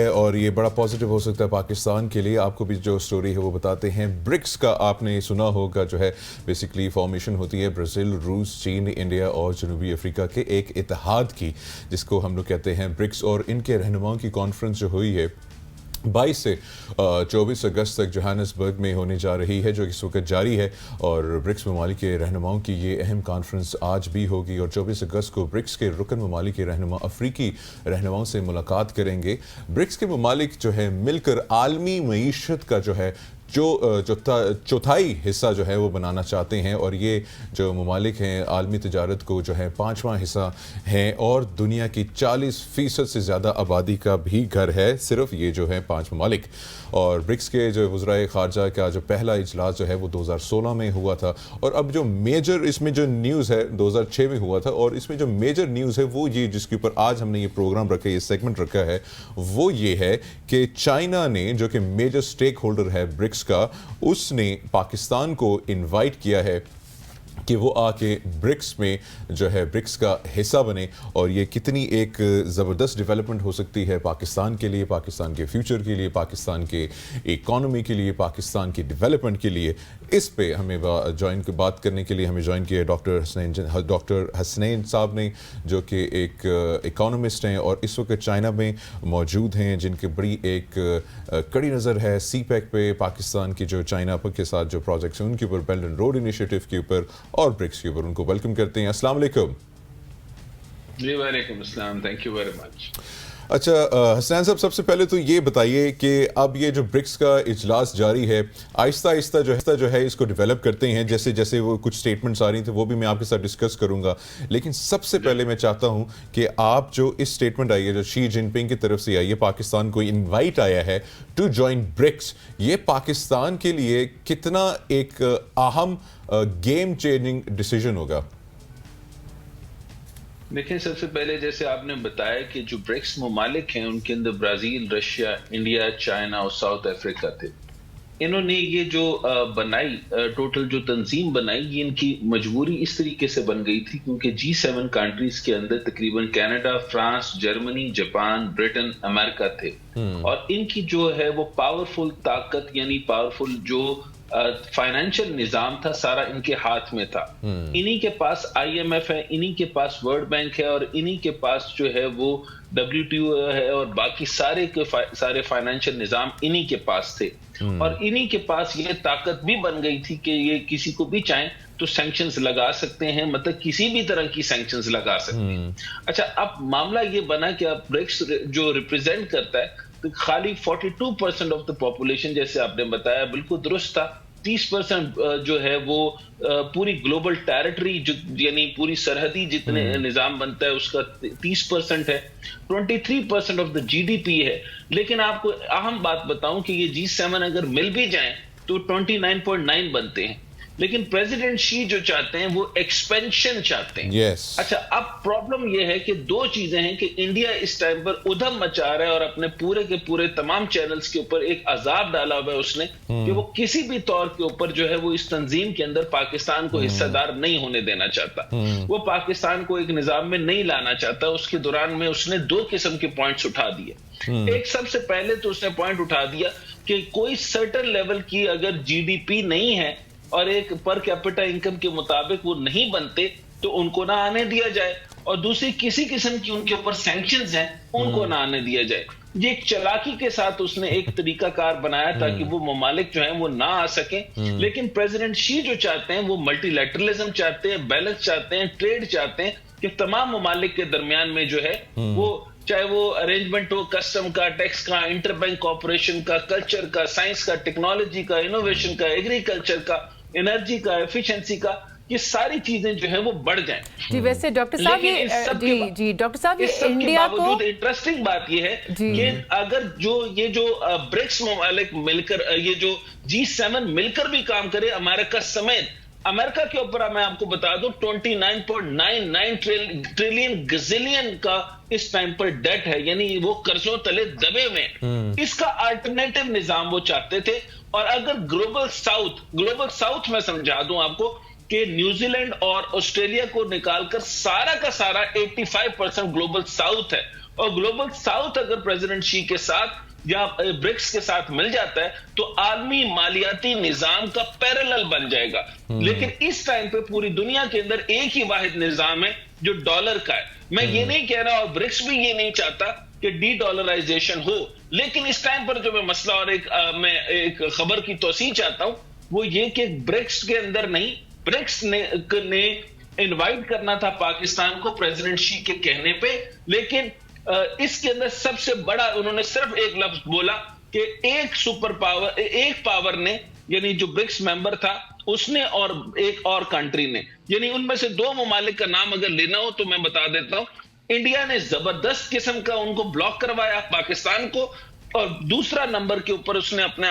اور یہ بڑا پازیٹیو ہو سکتا ہے پاکستان کے لیے. آپ کو بھی جو سٹوری ہے وہ بتاتے ہیں. برکس کا آپ نے سنا ہوگا جو ہے بیسیکلی فارمیشن ہوتی ہے برازیل، روس، چین، انڈیا اور جنوبی افریقہ کے ایک اتحاد کی، جس کو ہم لوگ کہتے ہیں برکس. اور ان کے رہنماؤں کی کانفرنس جو ہوئی ہے 22 سے 24 اگست تک جوہانسبرگ میں ہونے جا رہی ہے، جو اس وقت جاری ہے. اور برکس ممالک کے رہنماؤں کی یہ اہم کانفرنس آج بھی ہوگی. اور 24 اگست کو برکس کے رکن ممالک کے رہنما افریقی رہنماؤں سے ملاقات کریں گے. برکس کے ممالک جو ہے مل کر عالمی معیشت کا جو ہے چوتھائی حصہ جو ہے وہ بنانا چاہتے ہیں. اور یہ جو ممالک ہیں عالمی تجارت کو جو ہے 5واں حصہ ہیں، اور دنیا کی 40% سے زیادہ آبادی کا بھی گھر ہے صرف یہ جو ہے 5 ممالک. اور برکس کے جو وزرائے خارجہ کا جو پہلا اجلاس جو ہے وہ 2016 میں ہوا تھا. اور اب جو میجر اس میں جو نیوز ہے 2006 میں ہوا تھا، اور اس میں جو میجر نیوز ہے وہ یہ جس کے اوپر آج ہم نے یہ پروگرام رکھا ہے، یہ سیگمنٹ رکھا ہے، وہ یہ ہے کہ چائنا نے جو کہ میجر سٹیک ہولڈر ہے برکس کا، اس نے پاکستان کو انوائٹ کیا ہے کہ وہ آ کے برکس میں جو ہے برکس کا حصہ بنے. اور یہ کتنی ایک زبردست ڈیولپمنٹ ہو سکتی ہے پاکستان کے لیے، پاکستان کے فیوچر کے لیے، پاکستان کے اکانومی کے لیے، پاکستان کی ڈیولپمنٹ کے لیے. اس پہ ہمیں بات کرنے کے لیے ہمیں جوائن کیا ڈاکٹر حسنین صاحب نے، جو کہ ایک اکانومسٹ ہیں اور اس وقت چائنا میں موجود ہیں، جن کی بڑی ایک کڑی نظر ہے سی پیک پہ، پاکستان کی جو چائنا کے ساتھ جو پروجیکٹس ہیں ان کے اوپر، بیلٹ اینڈ روڈ انیشیٹو کے اوپر اور برکس کے اوپر. ان کو ویلکم کرتے ہیں. السلام علیکم. جی وعلیکم السلام، تھینک یو ویری مچ. اچھا حسنین صاحب، سب سے پہلے تو یہ بتائیے کہ اب یہ جو برکس کا اجلاس جاری ہے، آہستہ آہستہ جو ہے اس کو ڈیولپ کرتے ہیں، جیسے جیسے وہ کچھ سٹیٹمنٹس آ رہی تھیں وہ بھی میں آپ کے ساتھ ڈسکس کروں گا. لیکن سب سے پہلے میں چاہتا ہوں کہ آپ جو اس سٹیٹمنٹ آئی ہے جو شی جن پنگ کی طرف سے آئی ہے، پاکستان کو انوائٹ آیا ہے ٹو جوائن برکس، یہ پاکستان کے لیے کتنا ایک اہم گیم چینجنگ ڈیسیژن ہوگا؟ دیکھیں، سب سے پہلے جیسے آپ نے بتایا کہ جو برکس ممالک ہیں ان کے اندر برازیل، رشیا، انڈیا، چائنا اور ساؤتھ افریقہ تھے. انہوں نے یہ جو بنائی ٹوٹل جو تنظیم بنائی، یہ ان کی مجبوری اس طریقے سے بن گئی تھی کیونکہ G7 کنٹریز کے اندر تقریباً Canada, France, Germany, Japan, Britain, امریکہ تھے. اور ان کی جو ہے وہ پاورفل طاقت، یعنی پاورفل جو فائنینشل نظام تھا، سارا ان کے ہاتھ میں تھا. انہی کے پاس IMF ہے، انہی کے پاس ورلڈ بینک ہے، اور انہی کے پاس جو ہے وہ WTO ہے، اور باقی سارے فائنینشل نظام انہی کے پاس تھے. اور انہی کے پاس یہ طاقت بھی بن گئی تھی کہ یہ کسی کو بھی چاہیں تو سینکشنز لگا سکتے ہیں، مطلب کسی بھی طرح کی سینکشنز لگا سکتے ہیں. اچھا، اب معاملہ یہ بنا کہ اب برکس جو ریپرزینٹ کرتا ہے تو خالی 42% آف دا پاپولیشن، جیسے آپ نے بتایا بالکل درست تھا، 30% جو ہے وہ پوری گلوبل ٹیریٹری یعنی پوری سرحدی جتنے نظام بنتا ہے اس کا 30% ہے، 23% آف دا GDP ہے. لیکن آپ کو اہم بات بتاؤں کہ یہ G7 اگر مل بھی جائیں تو 29.9 بنتے ہیں. لیکن پریزیڈنٹ شی جو چاہتے ہیں وہ ایکسپینشن چاہتے ہیں. اچھا، اب پرابلم یہ ہے کہ دو چیزیں ہیں کہ انڈیا اس ٹائم پر ادھم مچا رہا ہے اور اپنے پورے کے پورے تمام چینلز کے اوپر ایک عذاب ڈالا ہوا ہے اس نے کہ وہ کسی بھی طور کے اوپر جو ہے وہ اس تنظیم کے اندر پاکستان کو حصہ دار نہیں ہونے دینا چاہتا. وہ پاکستان کو ایک نظام میں نہیں لانا چاہتا. اس کے دوران میں اس نے 2 قسم کے پوائنٹس اٹھا دیے. ایک، سب سے پہلے تو اس نے پوائنٹ اٹھا دیا کہ کوئی سرٹن لیول کی اگر GDP نہیں ہے اور ایک پر کیپٹا انکم کے مطابق وہ نہیں بنتے تو ان کو نہ آنے دیا جائے، اور دوسری کسی قسم کی ان کے اوپر سینکشنز ہیں ان کو نہ آنے دیا جائے. یہ ایک چلاکی کے ساتھ اس نے ایک طریقہ کار بنایا تاکہ وہ ممالک جو ہیں وہ نہ آ سکیں. لیکن پریزیڈنٹ شی جو چاہتے ہیں وہ ملٹی لیٹرلزم چاہتے ہیں، بیلنس چاہتے ہیں، ٹریڈ چاہتے ہیں کہ تمام ممالک کے درمیان میں جو ہے وہ چاہے وہ ارینجمنٹ ہو کسٹم کا، ٹیکس کا، انٹر بینک کوآپریشن کا، کلچر کا، سائنس کا، ٹیکنالوجی کا، انوویشن کا، ایگریکلچر کا، انرجی کا، ایفیشنسی کا، یہ ساری چیزیں جو ہیں وہ بڑھ جائیں. جی ویسے ڈاکٹر صاحب ڈاکٹر صاحب اس سب کے باوجود انٹرسٹنگ بات یہ ہے کہ اگر یہ جو برکس ممالک مل کر، یہ جو G7 مل کر بھی کام کرے، امریکہ سمیت، امریکہ کے اوپر میں آپ کو بتا دوں 29.99 ٹریلین گزیلین کا اس ٹائم پر ڈیٹ ہے، یعنی وہ قرضوں تلے دبے ہوئے. اس کا الٹرنیٹو نظام وہ چاہتے تھے. اور اگر گلوبل ساؤتھ میں سمجھا دوں آپ کو کہ نیوزی لینڈ اور آسٹریلیا کو نکال کر سارا کا سارا 85% گلوبل ساؤتھ ہے، اور گلوبل ساؤتھ اگر پریزیڈنٹ شی کے ساتھ یا برکس کے ساتھ مل جاتا ہے تو عالمی مالیاتی نظام کا پیرالل بن جائے گا. لیکن اس ٹائم پہ پوری دنیا کے اندر ایک ہی واحد نظام ہے جو ڈالر کا ہے. میں یہ نہیں کہہ رہا اور برکس بھی یہ نہیں چاہتا کہ ڈی ڈالرائزیشن ہو, لیکن اس ٹائم پر جو میں مسئلہ اور میں ایک خبر کی توسیع چاہتا ہوں وہ یہ کہ برکس کے اندر نہیں, برکس نے انوائٹ کرنا تھا پاکستان کو پریزیڈنٹ شی کے کہنے پہ, لیکن اس کے اندر سب سے بڑا انہوں نے صرف ایک لفظ بولا کہ ایک سپر پاور, ایک پاور نے, یعنی جو برکس ممبر تھا اس نے اور ایک اور کنٹری نے, یعنی ان میں سے دو ممالک کا نام اگر لینا ہو تو میں بتا دیتا ہوں. انڈیا نے زبردست قسم کا ان کو بلاک کروایا پاکستان کو, اور دوسرا نمبر کے اوپر اس نے اپنے